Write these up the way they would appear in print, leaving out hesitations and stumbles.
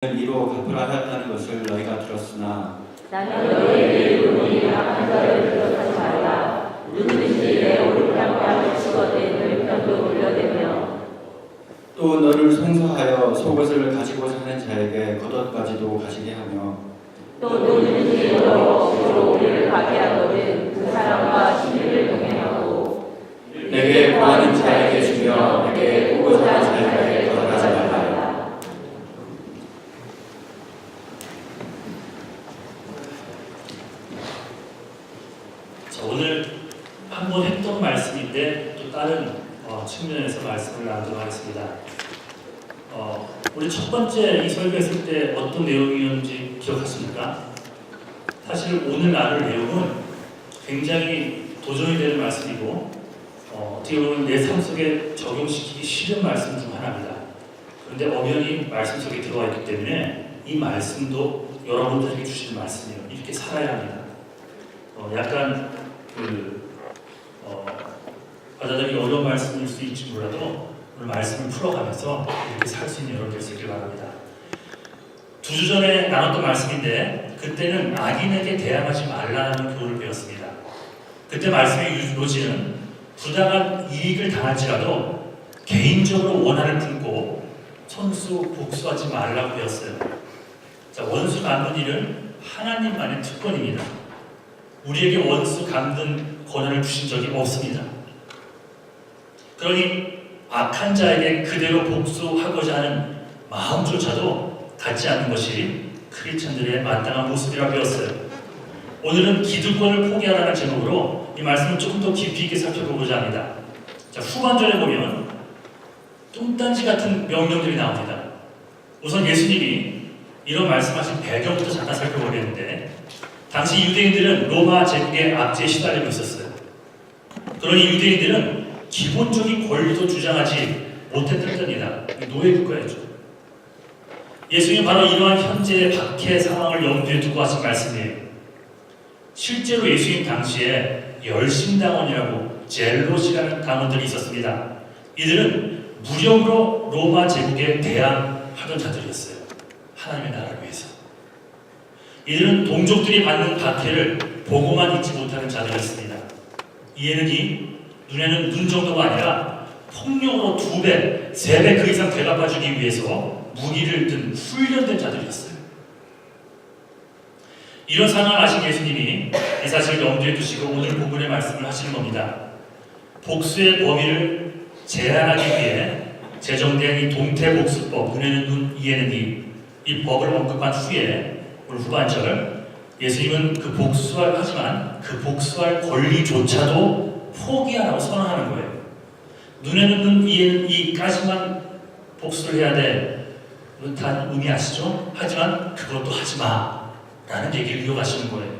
이로 갚으라 하였다는 것을 너희가 들었으나 나는 너희에게 이르노니 한 자를 들어하지 말라. 누구든지 내 오른편을 치거든 왼편도 돌려대며 또 너를 송사하여 속옷을 가지고자 하는 자에게 겉옷까지도 가지게 하며 또 누구든지 너로 억지로 우리를 가게 하거든 그 사람과 시비를 동행하고 내게 구하는 자에게 주며 내게 오고자 하는 자에게 거절하지 말라. 자, 오늘 한번 했던 말씀인데 또 다른 측면에서 말씀을 나누도록 하겠습니다. 우리 첫 번째 이 설교했을 때 어떤 내용이었는지 기억하십니까? 사실 오늘 나눌 내용은 굉장히 도전이 되는 말씀이고 어떻게 보면 내 삶 속에 적용시키기 싫은 말씀 중 하나입니다. 그런데 엄연히 말씀 속에 들어와 있기 때문에 이 말씀도 여러분들에게 주시는 말씀이에요. 이렇게 살아야 합니다. 약간 받아들이기 어려운 말씀일 수 있지 몰라도 오늘 말씀을 풀어가면서 이렇게 살 수 있는 여러분 될 수 있길 바랍니다. 2주 전에 나눴던 말씀인데 그때는 악인에게 대항하지 말라는 교훈을 배웠습니다. 그때 말씀의 요지는 부당한 이익을 당할지라도 개인적으로 원한을 품고 손수 복수하지 말라고 배웠어요. 자, 원수 갚는 일은 하나님만의 특권입니다. 우리에게 원수 갚는 권한을 주신 적이 없습니다. 그러니 악한 자에게 그대로 복수하고자 하는 마음조차도 갖지 않는 것이 크리스천들의 마땅한 모습이라고 배웠어요. 오늘은 기득권을 포기하라는 제목으로 이 말씀을 조금 더 깊이 있게 살펴보고자 합니다. 자, 후반절에 보면 뚱딴지 같은 명령들이 나옵니다. 우선 예수님이 이런 말씀하신 배경부터 잠깐 살펴보겠는데 당시 유대인들은 로마 제국의 압제에 시달리고 있었어요. 그러니 유대인들은 기본적인 권리도 주장하지 못했던 때입니다. 노예 국가였죠. 예수님은 바로 이러한 현재의 박해 상황을 염두에 두고 하신 말씀이에요. 실제로 예수님 당시에 열심당원이라고 젤롯이라는 당원들이 있었습니다. 이들은 무력으로 로마 제국에 대항하던 자들이었어요. 하나님의 나라를 위해서. 이들은 동족들이 받는 박해를 보고만 있지 못하는 자들이었습니다. 이에는 눈에는 눈 정도가 아니라 폭력으로 2배, 3배 그 이상 되갚아주기 위해서 무기를 든 훈련된 자들이었어요. 이런 상황을 아신 예수님이 이 사실을 염두에 두시고 오늘 본문의 말씀을 하시는 겁니다. 복수의 범위를 제한하기 위해 제정된 이 동태복수법, 눈에는 눈, 이에는 이 법을 언급한 후에 오늘 후반절 예수님은 하지만 그 복수할 권리조차도 포기하라고 선언하는 거예요. 눈에는 눈, 이에는 이까지만 복수를 해야 돼. 다 의미하시죠? 하지만 그것도 하지마 라는 얘기를 이어가시는 거예요.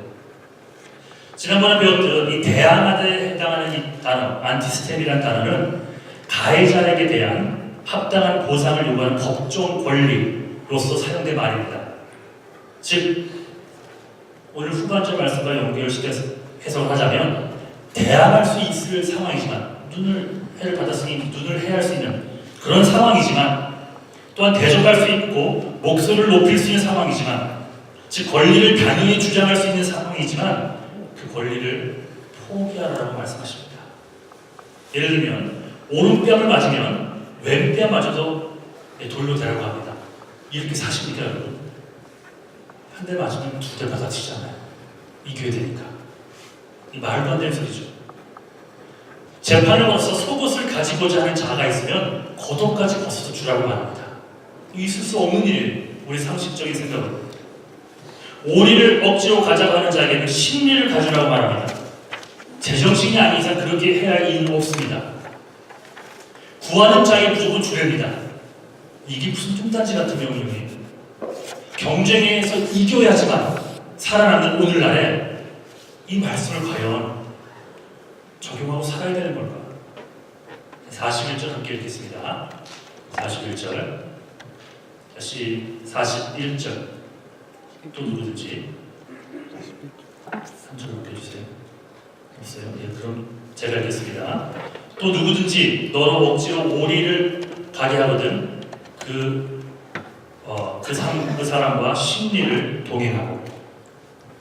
지난번에 배웠던 이 대항하다에 해당하는 이 단어, 안티스템이라는 단어는 가해자에게 대한 합당한 보상을 요구하는 법정 권리로서 사용된 말입니다. 즉 오늘 후반절 말씀과 연결시켜서 해석을 하자면 대항할 수 있을 상황이지만 해를 받았으니 눈을 해할 수 있는 그런 상황이지만 또한 대적할 수 있고 목소리를 높일 수 있는 상황이지만 즉 권리를 당연히 주장할 수 있는 상황이지만 그 권리를 포기하라고 말씀하십니다. 예를 들면 오른뺨을 맞으면 왼뺨마저도 돌로 대라고 합니다. 이렇게 사십니까 여러분? 한 대 맞으면 2대 받아치잖아요. 이겨야 되니까. 이 말도 안 되는 소리죠. 재판을 걸어서 속옷을 가지고자 하는 자가 있으면 겉옷까지 벗어서 주라고 말합니다. 있을 수 없는 일이에요. 우리 상식적인 생각으로. 오리를 억지로 가져가는 자에게는 심리를 가지라고 말합니다. 제정신이 아닌 이상 그렇게 해야 할 이유는 없습니다. 구하는 자에게 무조건 주랍니다. 이게 무슨 뚱딴지 같은 명령이에요. 경쟁에서 이겨야지만 살아남는 오늘날에 이 말씀을 과연 적용하고 살아야 되는 걸까? 41절 함께 읽겠습니다. 41절 다시 41절 또 누구든지 3절 높여주세요. 없어요? 예, 그럼 제가 읽겠습니다. 또 누구든지 너로 억지로 오리를 가게 하거든 그 그 사람과 심리를 동행하고,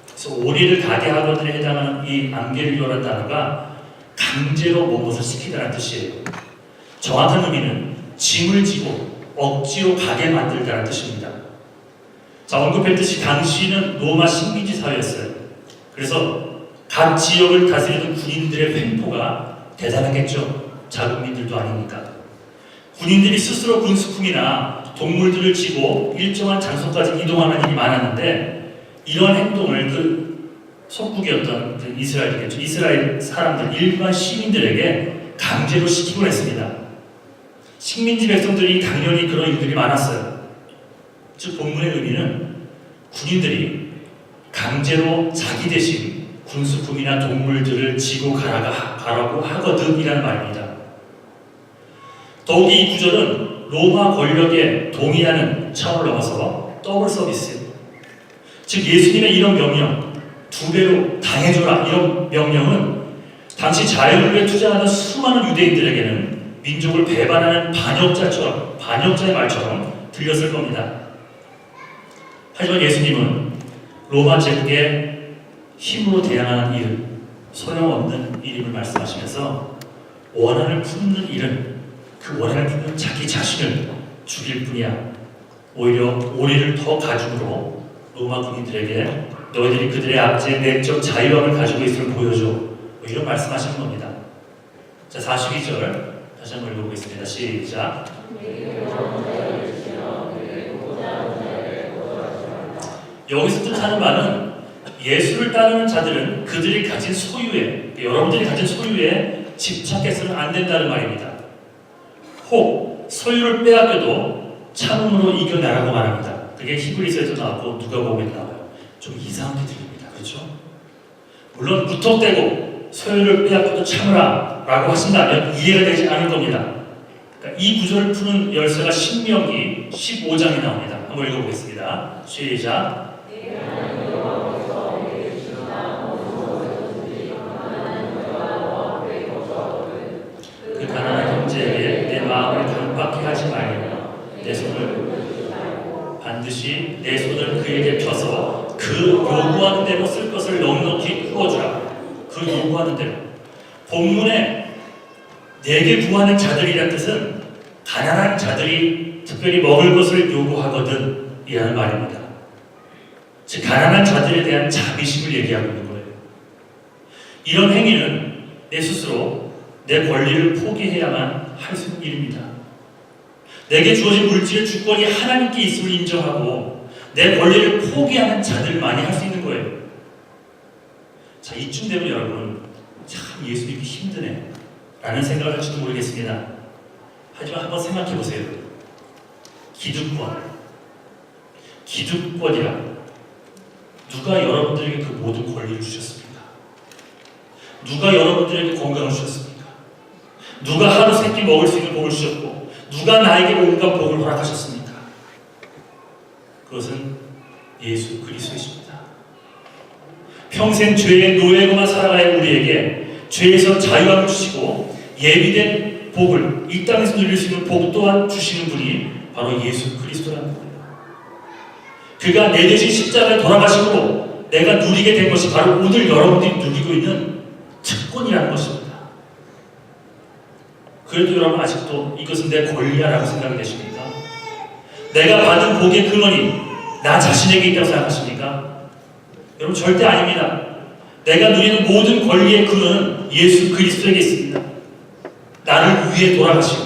그래서 오리를 가게 하거든에 해당하는 이 안겔리오라는 단어가 강제로 무엇을 시키다는 뜻이에요. 정확한 의미는 짐을 지고 억지로 가게 만들다는 뜻입니다. 자, 언급했듯이 당시는 로마 식민지 사회였어요. 그래서 각 지역을 다스리는 군인들의 횡포가 대단하겠죠. 자국민들도 아니니까. 군인들이 스스로 군수품이나 동물들을 지고 일정한 장소까지 이동하는 일이 많았는데, 이런 행동을 그 속국이었던 그 이스라엘이겠죠. 이스라엘 사람들, 일반 시민들에게 강제로 시키곤 했습니다. 식민지 백성들이 당연히 그런 일들이 많았어요. 즉 본문의 의미는 군인들이 강제로 자기 대신 군수품이나 동물들을 지고 가라고 하거든 이라는 말입니다. 더욱이 이 구절은 로마 권력에 동의하는 차원을 넘어서 더블 서비스예요. 즉 예수님의 이런 명령, 2배로 당해줘라 이런 명령은 당시 자유를 위해 투자하는 수많은 유대인들에게는 민족을 배반하는 반역자의 말처럼 들렸을 겁니다. 하지만 예수님은 로마 제국의 힘으로 대항하는 일은 소용없는 일임을 말씀하시면서 원한을 품는 일은 그 원한을 품는 자기 자신을 죽일 뿐이야. 오히려 오리를 더 가죽으로 로마 군인들에게 너희들이 그들의 악재의 내적 자유함을 가지고 있음을 보여줘. 뭐 이런 말씀하시는 겁니다. 자, 42절 다시 한번 읽어보겠습니다. 시작. 여기서 뜻하는 바는 예수를 따르는 자들은 그들이 가진 소유에, 여러분들이 가진 소유에 집착해서는 안 된다는 말입니다. 혹 소유를 빼앗겨도 참음으로 이겨내라고 말합니다. 그게 히브리서에도 나왔고 누가복음에 나와요. 좀 이상하게 들립니다. 그렇죠? 물론 무턱대고 소유를 빼앗겨도 참으라 라고 하신다면 이해가 되지 않을 겁니다. 그러니까 이 구절을 푸는 열쇠가 신명기 15장에 나옵니다. 한번 읽어보겠습니다. 시작. 그 가난한 형제에게 내 마음을 강박해 하지 말며 내 손을 반드시 내 손을 그에게 펴서 그 요구하는 대로 쓸 것을 넉넉히 구워주라. 그 요구하는 대로. 본문에 내게 구하는 자들이라는 뜻은 가난한 자들이 특별히 먹을 것을 요구하거든 이라는 말입니다. 즉 가난한 자들에 대한 자비심을 얘기하고 있는 거예요. 이런 행위는 내 스스로 내 권리를 포기해야만 할 수 있는 일입니다. 내게 주어진 물질의 주권이 하나님께 있음을 인정하고 내 권리를 포기하는 자들만이 할 수 있는 거예요. 자, 이쯤 되면 여러분 참 예수 믿기 힘드네 라는 생각을 할지도 모르겠습니다. 하지만 한번 생각해 보세요. 기득권이라 누가 여러분들에게 그 모든 권리를 주셨습니까? 누가 여러분들에게 건강을 주셨습니까? 누가 하루 세끼 먹을 수 있는 복을 주셨고 누가 나에게 온갖 복을 허락하셨습니까? 그것은 예수 그리스도이십니다. 평생 죄의 노예로만 살아갈 우리에게 죄에서 자유함을 주시고 예비된 복을 이 땅에서 누릴 수 있는 복 또한 주시는 분이 바로 예수 그리스도라는 거예요. 그가 내 대신 십자가에 돌아가심으로 내가 누리게 된 것이 바로 오늘 여러분들이 누리고 있는 특권이라는 것입니다. 그래도 여러분 아직도 이것은 내 권리야라고 생각이 되십니까? 내가 받은 복의 근원이 나 자신에게 있다고 생각하십니까? 여러분 절대 아닙니다. 내가 누리는 모든 권리의 근원은 예수 그리스도에게 있습니다. 나를 위해 돌아가시고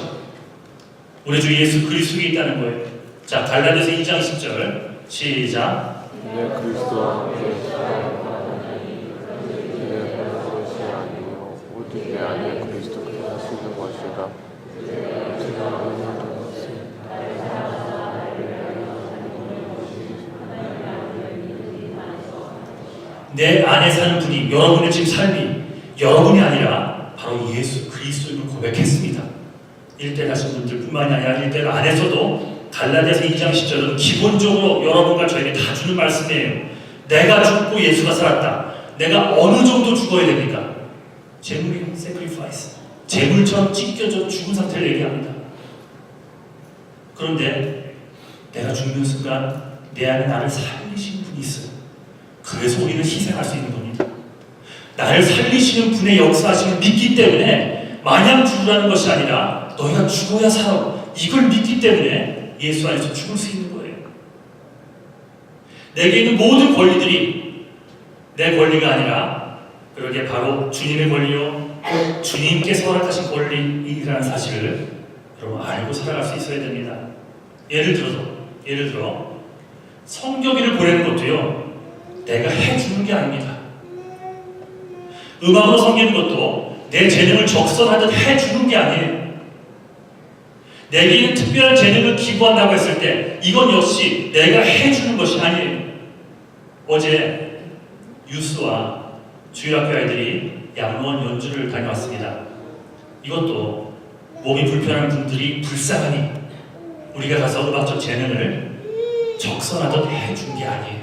우리 주 예수 그리스도에 있다는 거예요. 자, 갈라디아서 2장 10절 시작. 내 그리스도와 함께 내 것이 아니요 오직 내 안에 그리스도께서 쓰는 것이다. 내 안에 사는 분이 여러분의 지금 삶이 여러분이 아니라 바로 예수 그리스도임을 고백했습니다. 일대 가신 분들뿐만이 아니라 일대 안에서도 갈라디아서 2장 10절은 기본적으로 여러분과 저에게 다 주는 말씀이에요. 내가 죽고 예수가 살았다. 내가 어느 정도 죽어야 됩니까? 재물이 sacrifice. 재물처럼 찢겨져 죽은 상태를 얘기합니다. 그런데 내가 죽는 순간 내 안에 나를 살리시는 분이 있어요. 그래서 우리는 희생할 수 있는 겁니다. 나를 살리시는 분의 역사하심을 믿기 때문에 마냥 죽으라는 것이 아니라 너희가 죽어야 살아. 이걸 믿기 때문에 예수 안에서 죽을 수 있는 거예요. 내게 있는 모든 권리들이 내 권리가 아니라 그러게 바로 주님의 권리요, 주님께서 허락하신 권리이라는 사실을 여러분 알고 살아갈 수 있어야 됩니다. 예를 들어 성교비를 보내는 것도요, 내가 해주는 게 아닙니다. 음악으로 섬기는 것도 내 재능을 적선하듯 해주는 게 아니에요. 내게 있는 특별한 재능을 기부한다고 했을 때 이건 역시 내가 해주는 것이 아니에요. 어제 유스와 주일학교 아이들이 양로원 연주를 다녀왔습니다. 이것도 몸이 불편한 분들이 불쌍하니 우리가 가서 음악적 재능을 적선하듯 해준 게 아니에요.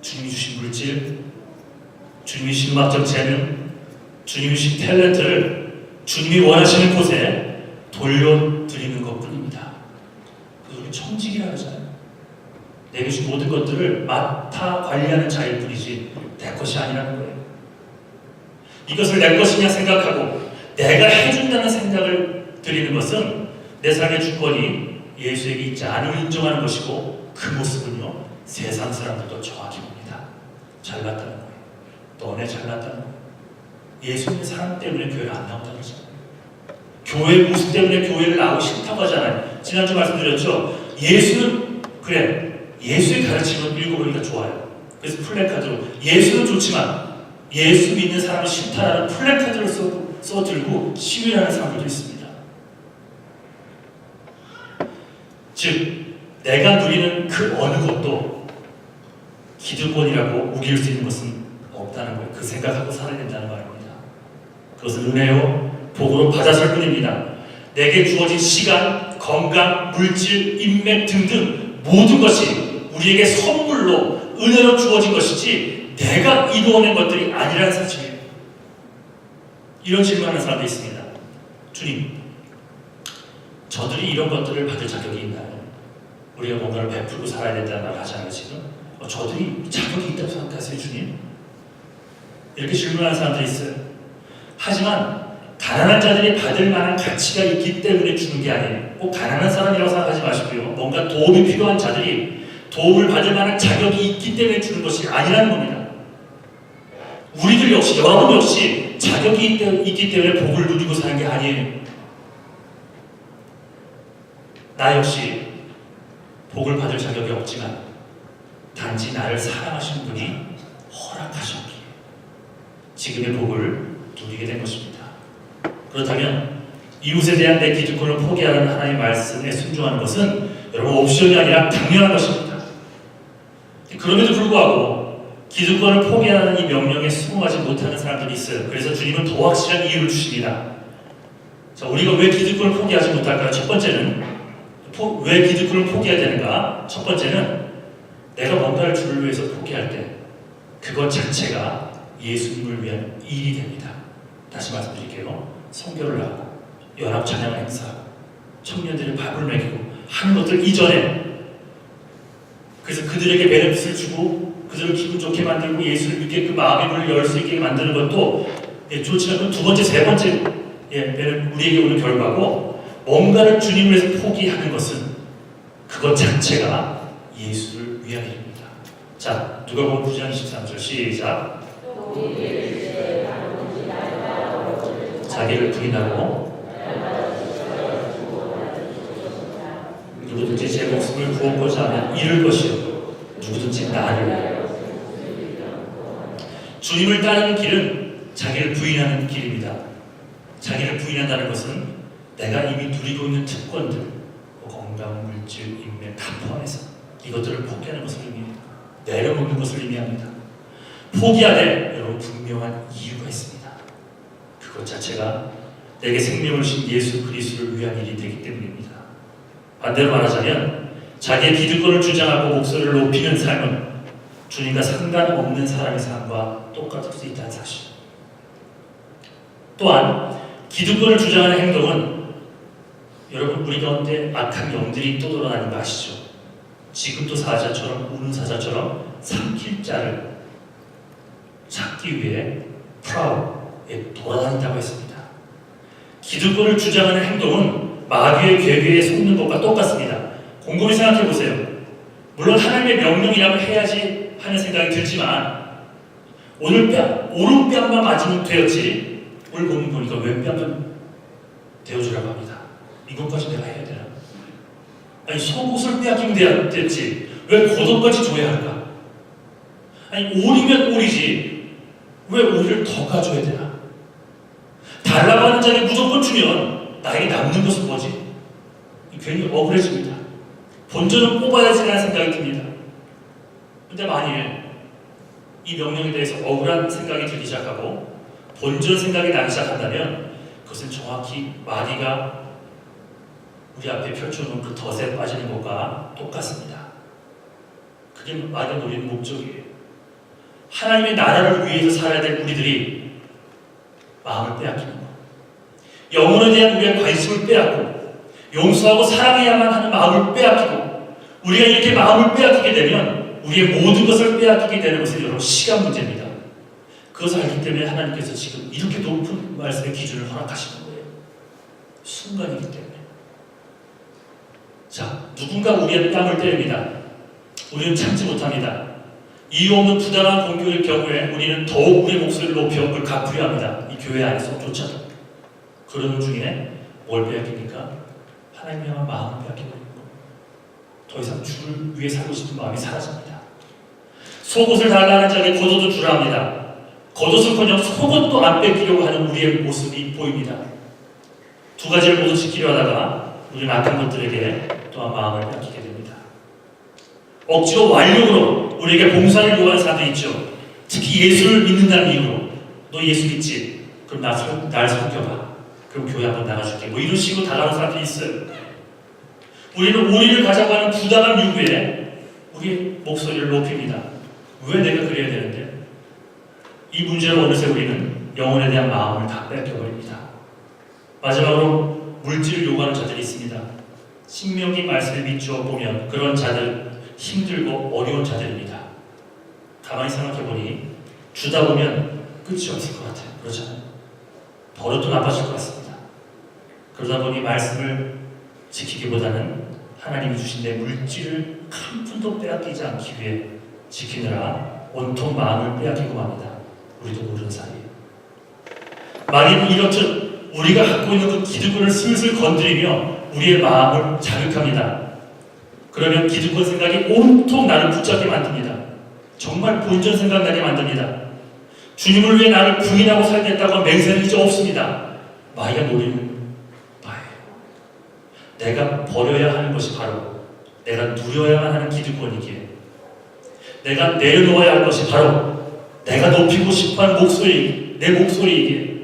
주님이 주신 물질, 주님이 주신 음악적 재능, 주님이 주신 탤런트를 주님이 원하시는 곳에 돌려드리는 것뿐입니다. 그래서 우리 청직이라고 하잖아요. 내게 주신 모든 것들을 맡아 관리하는 자일 뿐이지 내 것이 아니라는 거예요. 이것을 내 것이냐 생각하고 내가 해준다는 생각을 드리는 것은 내 삶의 주권이 예수에게 있지 않음을 인정하는 것이고, 그 모습은요 세상 사람들도 정확히 봅니다. 잘났다는 거예요. 너네 잘났다는 거예요. 예수 믿는 사람 때문에 교회를 안 나온다고 그러잖아요. 교회 모습 때문에 교회를 나오기 싫다고 하잖아요. 지난주 말씀드렸죠. 예수는 그래, 예수의 가르침을 읽어보니까 좋아요. 그래서 플래카드로 예수는 좋지만 예수 믿는 사람은 싫다라는 플래카드를 써들고 시위하는 사람들도 있습니다. 즉 내가 누리는 그 어느 것도 기득권이라고 우길 수 있는 것은 없다는 거예요. 그 생각하고 살아야 된다는 말입니다. 그것은 은혜요, 복으로 받았을 뿐입니다. 내게 주어진 시간, 건강, 물질, 인맥 등등 모든 것이 우리에게 선물로 은혜로 주어진 것이지 내가 이루어낸 것들이 아니라는 사실이에요. 이런 질문하는 사람도 있습니다. 주님, 저들이 이런 것들을 받을 자격이 있나요? 우리가 뭔가를 베풀고 살아야 된다는 말을 하잖아요. 지금 저들이 자격이 있다고 생각하세요, 주님? 이렇게 질문하는 사람들이 있어요. 하지만 가난한 자들이 받을 만한 가치가 있기 때문에 주는 게 아니에요. 꼭 가난한 사람이라고 생각하지 마시고요. 뭔가 도움이 필요한 자들이 도움을 받을 만한 자격이 있기 때문에 주는 것이 아니라는 겁니다. 우리들 역시, 여러분 역시 자격이 있기 때문에 복을 누리고 사는 게 아니에요. 나 역시 복을 받을 자격이 없지만 단지 나를 사랑하시는 분이 허락하셨기에 지금의 복을 누리게 된 것입니다. 그렇다면 이웃에 대한 내 기득권을 포기하는 하나님의 말씀에 순종하는 것은 여러분 옵션이 아니라 당연한 것입니다. 그럼에도 불구하고 기득권을 포기하는 이 명령에 순종하지 못하는 사람들이 있어요. 그래서 주님은 더 확실한 이유를 주십니다. 자, 우리가 왜 기득권을 포기하지 못할까요? 첫 번째는 왜 기득권을 포기해야 되는가? 첫 번째는 내가 뭔가를 주를 위해서 포기할 때 그것 자체가 예수님을 위한 일이 됩니다. 다시 말씀드릴게요. 선교를 하고 연합 찬양 행사하고 청년들의 밥을 먹이고 하는 것들 이전에, 그래서 그들에게 베네핏을 주고 그들을 기분 좋게 만들고 예수를 믿게 그 마음의 문을 열 수 있게 만드는 것도 좋지만 두 번째, 세 번째 우리에게 오는 결과고, 뭔가를 주님을 위해서 포기하는 것은 그것 자체가 예수를 위한 일입니다. 자, 누가복음 9장 23절 시작. 자기를 부인하고 누구든지 제 목숨을 구원고자 하면 잃을 것이요 누구든지 나를. 주님을 따르는 길은 자기를 부인하는 길입니다. 자기를 부인한다는 것은 내가 이미 누리고 있는 특권들, 건강, 물질, 인맥 다 포함해서 이것들을 포기하는 것을 의미합니다. 내려놓는 것을 의미합니다. 포기하되 여러분 분명한 이유가 있습니다. 그것 자체가 내게 생명을 주신 예수 그리스도를 위한 일이 되기 때문입니다. 반대로 말하자면 자기의 기득권을 주장하고 목소리를 높이는 삶은 주님과 상관없는 사람의 삶과 똑같을 수 있다는 사실. 또한 기득권을 주장하는 행동은 여러분, 우리 가운데 악한 영들이 떠돌아다니는 거 아시죠? 지금도 사자처럼, 우는 사자처럼 삼킬 자를 찾기 위해 프라우에 돌아다닌다고 했습니다. 기득권을 주장하는 행동은 마귀의 괴계에 속는 것과 똑같습니다. 곰곰이 생각해 보세요. 물론 하나님의 명령이라고 해야지 하는 생각이 들지만 오른뺨만 맞으면 되었지 오늘 보니까 왼뺨을 대어주라고 합니다. 이것까지 내가 해야 되나? 아니, 속옷을 빼앗기면 됐지 왜 겉옷까지 줘야 할까? 아니, 오리면 오리지 왜 오리를 더 가져야 되나? 달라고 하는 자에게 무조건 주면 나에게 남는 것은 뭐지? 괜히 억울해집니다. 본전은 뽑아야지라는 생각이 듭니다. 근데 만일 이 명령에 대해서 억울한 생각이 들기 시작하고 본전 생각이 나기 시작한다면 그것은 정확히 마귀가 우리 앞에 펼쳐놓은 그 덫에 빠지는 것과 똑같습니다. 그게 마귀가 노리는 목적이에요. 하나님의 나라를 위해서 살아야 될 우리들이 마음을 빼앗기는 것, 영혼에 대한 우리의 관심을 빼앗고 용서하고 사랑해야만 하는 마음을 빼앗기고, 우리가 이렇게 마음을 빼앗기게 되면 우리의 모든 것을 빼앗기게 되는 것은 여러분 시간 문제입니다. 그것을 알기 때문에 하나님께서 지금 이렇게 높은 말씀의 기준을 허락하시는 거예요. 순간이기 때문에. 자, 누군가 우리의 뺨을 때립니다. 우리는 참지 못합니다. 이유 없는 부당한 공격의 경우에 우리는 더욱 우리의 목소리를 높여 그걸 갚으려 합니다. 이 교회 안에서조차도. 그러는 중에 뭘 빼앗깁니까? 하나님의 마음을 빼앗기고 있는 거. 더 이상 주를 위해 살고 싶은 마음이 사라집니다. 속옷을 달라는 자에게 겉옷을 주라 합니다. 겉옷을커녕 속옷도 안 뺏기려고 하는 우리의 모습이 보입니다. 두 가지를 모두 지키려 하다가 우리는 악한 것들에게 또한 마음을 빼앗기게 됩니다. 억지로 완력으로 우리에게 봉사를 요구하는 사람도 있죠. 특히 예수를 믿는다는 이유로 너 예수 믿지? 그럼 날 섬겨봐. 그럼 교회 한번 나가줄게. 뭐 이런 식으로 다가오는 사람들이 있어요. 우리는 우리를 가자고 하는 부당한 요구에 우리의 목소리를 높입니다. 왜 내가 그래야 되는데? 이 문제로 어느새 우리는 영혼에 대한 마음을 다 뺏겨버립니다. 마지막으로 물질을 요구하는 자들이 있습니다. 신명기 말씀을 비추어 보면 그런 자들 힘들고 어려운 자들입니다. 가만히 생각해보니 주다 보면 끝이 없을 것 같아요. 그렇잖아요. 버릇도 나빠질 것 같습니다. 그러다 보니 말씀을 지키기보다는 하나님이 주신 내 물질을 한 푼도 빼앗기지 않기 위해 지키느라 온통 마음을 빼앗기고 맙니다. 우리도 모르는 사이에. 마귀는 이렇듯 우리가 갖고 있는 그 기득권을 슬슬 건드리며 우리의 마음을 자극합니다. 그러면 기득권 생각이 온통 나를 붙잡게 만듭니다. 정말 본전 생각나게 만듭니다. 주님을 위해 나를 부인하고 살겠다고 맹세는 이제 없습니다. 마귀가 노리는 바예요. 내가 버려야 하는 것이 바로 내가 누려야만 하는 기득권이기에, 내가 내려놓아야 할 것이 바로 내가 높이고 싶어하는 목소리, 내 목소리이기에,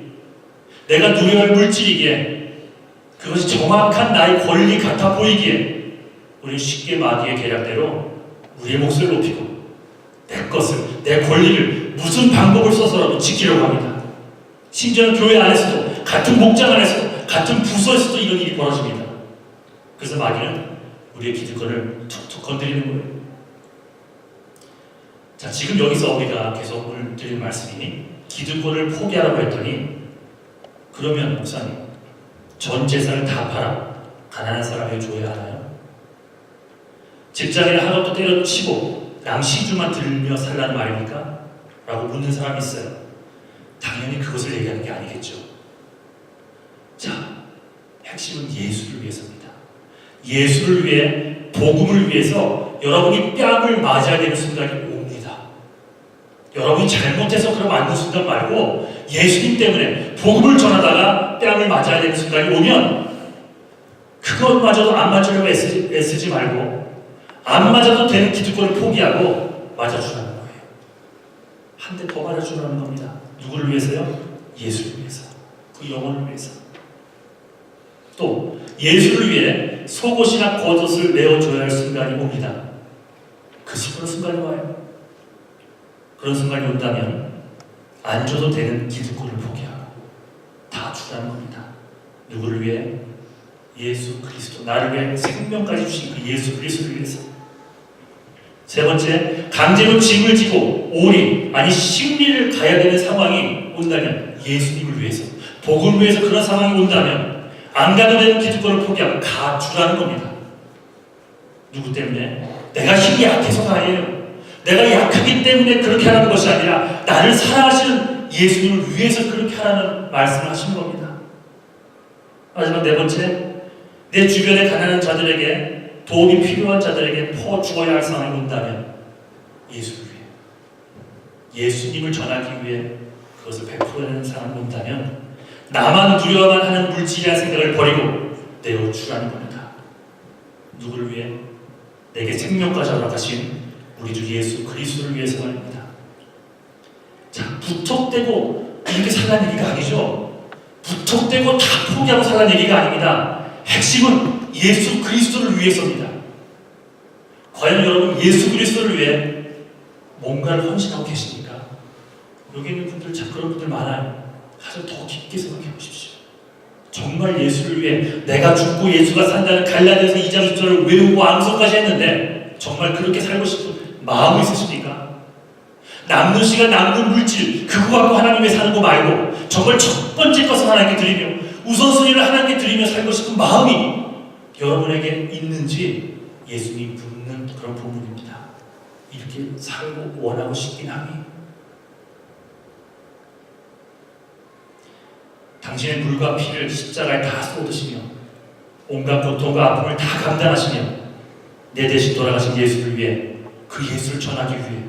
내가 누려야 할 물질이기에, 그것이 정확한 나의 권리 같아 보이기에 우리는 쉽게 마귀의 계략대로 우리의 목소리를 높이고 내 것을, 내 권리를 무슨 방법을 써서라도 지키려고 합니다. 심지어는 교회 안에서도, 같은 목장 안에서도, 같은 부서에서도 이런 일이 벌어집니다. 그래서 마귀는 우리의 기득권을 툭툭 건드리는 거예요. 자, 지금 여기서 우리가 계속 오늘 드리는 말씀이 기득권을 포기하라고 했더니, 그러면 목사님 전 재산을 다 팔아 가난한 사람에게 줘야 하나요? 직장인을 하나도 때려치고 낭시주만 들며 살라는 말입니까? 라고 묻는 사람이 있어요. 당연히 그것을 얘기하는 게 아니겠죠. 자, 핵심은 예수를 위해서입니다. 예수를 위해, 복음을 위해서 여러분이 뺨을 맞아야 되는 순간이 옵니다. 여러분이 잘못해서 그러면 안 되는 순간 말고 예수님 때문에 복음을 전하다가 뺨을 맞아야 되는 순간이 오면 그것마저도 안 맞으려고 애쓰지 말고 안 맞아도 되는 기득권을 포기하고 맞아주라는 거예요. 한 대 더 맞아주라는 겁니다. 누구를 위해서요? 예수를 위해서. 그 영혼을 위해서. 또 예수를 위해 속옷이나 겉옷을 내어줘야 할 순간이 옵니다. 그런 순간이 와요. 그런 순간이 온다면 안 줘도 되는 기득권을 포기하고 다 주라는 겁니다. 누구를 위해? 예수 그리스도, 나를 위해 생명까지 주신 그 예수 그리스도를 위해서. 세 번째, 강제로 짐을 지고 오리 아니 심리를 가야 되는 상황이 온다면 예수님을 위해서, 복음을 위해서 그런 상황이 온다면 안 가도 되는 기득권을 포기하고 가주라는 겁니다. 누구 때문에? 내가 힘이 약해서가 아니에요. 내가 약하기 때문에 그렇게 하는 것이 아니라 나를 사랑하시는 예수님을 위해서 그렇게 하라는 말씀을 하시는 겁니다. 마지막 네 번째, 내 주변에 가난한 자들에게, 도움이 필요한 자들에게 퍼 주어야 할 상황이 온다면 예수를 위해, 예수님을 전하기 위해 그것을 베풀어내는 상황이 온다면 나만 두려워만 하는 물질이라는 생각을 버리고 내어주라는 겁니다. 누구를 위해? 내게 생명까지 허락하신 우리 주 예수 그리스도를 위해서 말입니다. 자, 부탁되고 이렇게 살라는 얘기가 아니죠. 부탁되고 다 포기하고 살라는 얘기가 아닙니다. 핵심은 예수 그리스도를 위해서입니다. 과연 여러분 예수 그리스도를 위해 뭔가를 헌신하고 계십니까? 여기 있는 분들 참 그런 분들 많아요. 가서 더 깊게 생각해 보십시오. 정말 예수를 위해 내가 죽고 예수가 산다는 갈라디아서 2장 10절을 외우고 암송까지 했는데 정말 그렇게 살고 싶은 마음이 있으십니까? 남는 시간, 남는 물질 그거 갖고 하나님께 사는 거 말고 정말 첫 번째 것을 하나님께 드리며 우선순위를 하나님께 드리며 살고 싶은 마음이 여러분에게 있는지 예수님이 묻는 그런 부분입니다. 이렇게 살고 원하고 싶긴 하니 당신의 물과 피를 십자가에 다 쏟으시며 온갖 고통과 아픔을 다 감당하시며 내 대신 돌아가신 예수를 위해 그 예수를 전하기 위해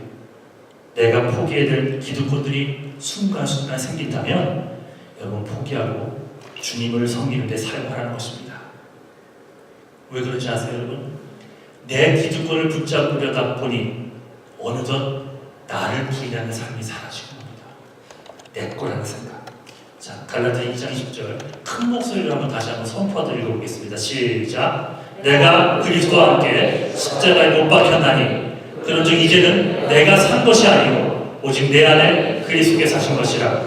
내가 포기해야 될 기득권들이 순간순간 생긴다면 여러분 포기하고 주님을 섬기는 데 사용하라는 것입니다. 왜 그런지 아세요 여러분? 내 기득권을 붙잡으려다 보니 어느덧 나를 부인하는 삶이 사라지는 겁니다. 내 거라는 생각. 자, 갈라디아 2장 20절 큰 목소리로 다시 한번 선포하도록 읽어보겠습니다. 시작. 내가 그리스도와 함께 십자가에 못 박혔나니 그런즉 이제는 내가 산 것이 아니고 오직 내 안에 그리스도께서 사신 것이라.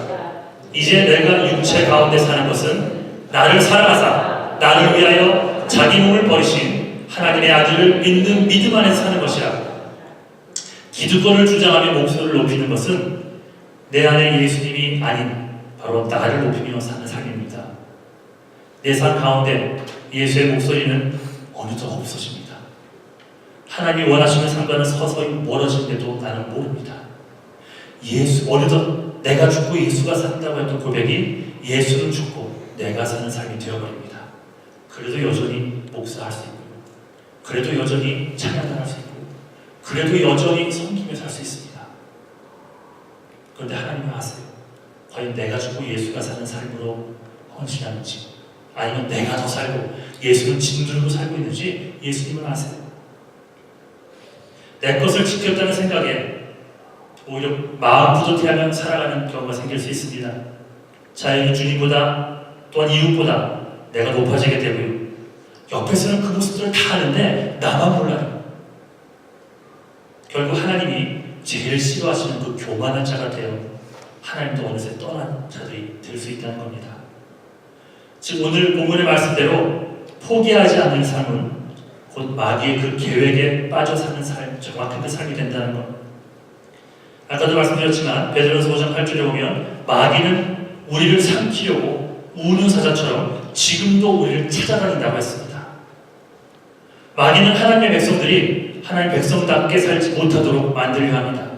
이제 내가 육체 가운데 사는 것은 나를 사랑하사 나를 위하여 자기 몸을 버리신 하나님의 아들을 믿는 믿음 안에서 사는 것이라. 기득권을 주장하며 목소리를 높이는 것은 내 안에 예수님이 아닌 바로 나를 높이며 사는 삶입니다. 내 삶 가운데 예수의 목소리는 어느덧 없어집니다. 하나님이 원하시는 상과는 서서히 멀어지는데도 나는 모릅니다. 어느덧 내가 죽고 예수가 산다고 했던 고백이 예수는 죽고 내가 사는 삶이 되어버립니다. 그래도 여전히 목사할 수 있고, 그래도 여전히 찬양할 수 있고, 그래도 여전히 섬기며 살 수 있습니다. 그런데 하나님은 아세요. 과연 내가 죽고 예수가 사는 삶으로 헌신하는지 아니면 내가 더 살고 예수는 짓누르고 살고 있는지 예수님은 아세요. 내 것을 지켰다는 생각에 오히려 마음 부족해하며 살아가는 경우가 생길 수 있습니다. 자연히 주님보다 또한 이웃보다 내가 높아지게 되고요. 옆에서는 그 모습들을 다 아는데 나만 몰라요. 결국 하나님이 제일 싫어하시는 그 교만한 자가 되어 하나님도 어느새 떠난 자들이 될 수 있다는 겁니다. 즉 오늘 본문의 말씀대로 포기하지 않는 삶은 곧 마귀의 그 계획에 빠져 사는 삶, 정확한 그 삶이 된다는 것. 아까도 말씀드렸지만 베드로서 5장 8절에 보면 마귀는 우리를 삼키려고 우는 사자처럼 지금도 우리를 찾아다닌다고 했습니다. 마귀는 하나님의 백성들이 하나님의 백성답게 살지 못하도록 만들려 합니다.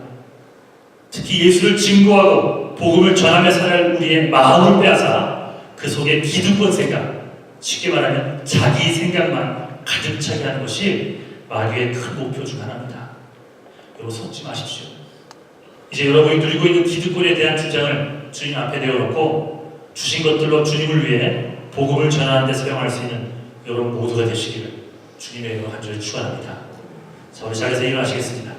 특히 예수를 증거하고 복음을 전하며 살아갈 우리의 마음을 빼앗아 그 속에 기득권 생각, 쉽게 말하면 자기 생각만 가득 차게 하는 것이 마귀의 큰 목표 중 하나입니다. 여러분 속지 마십시오. 이제 여러분이 누리고 있는 기득권에 대한 주장을 주님 앞에 내어놓고 주신 것들로 주님을 위해 복음을 전하는 데 사용할 수 있는 여러분 모두가 되시기를 주님의 이름으로 간절히 축원합니다. 자, 우리 자리에서 일어나시겠습니다.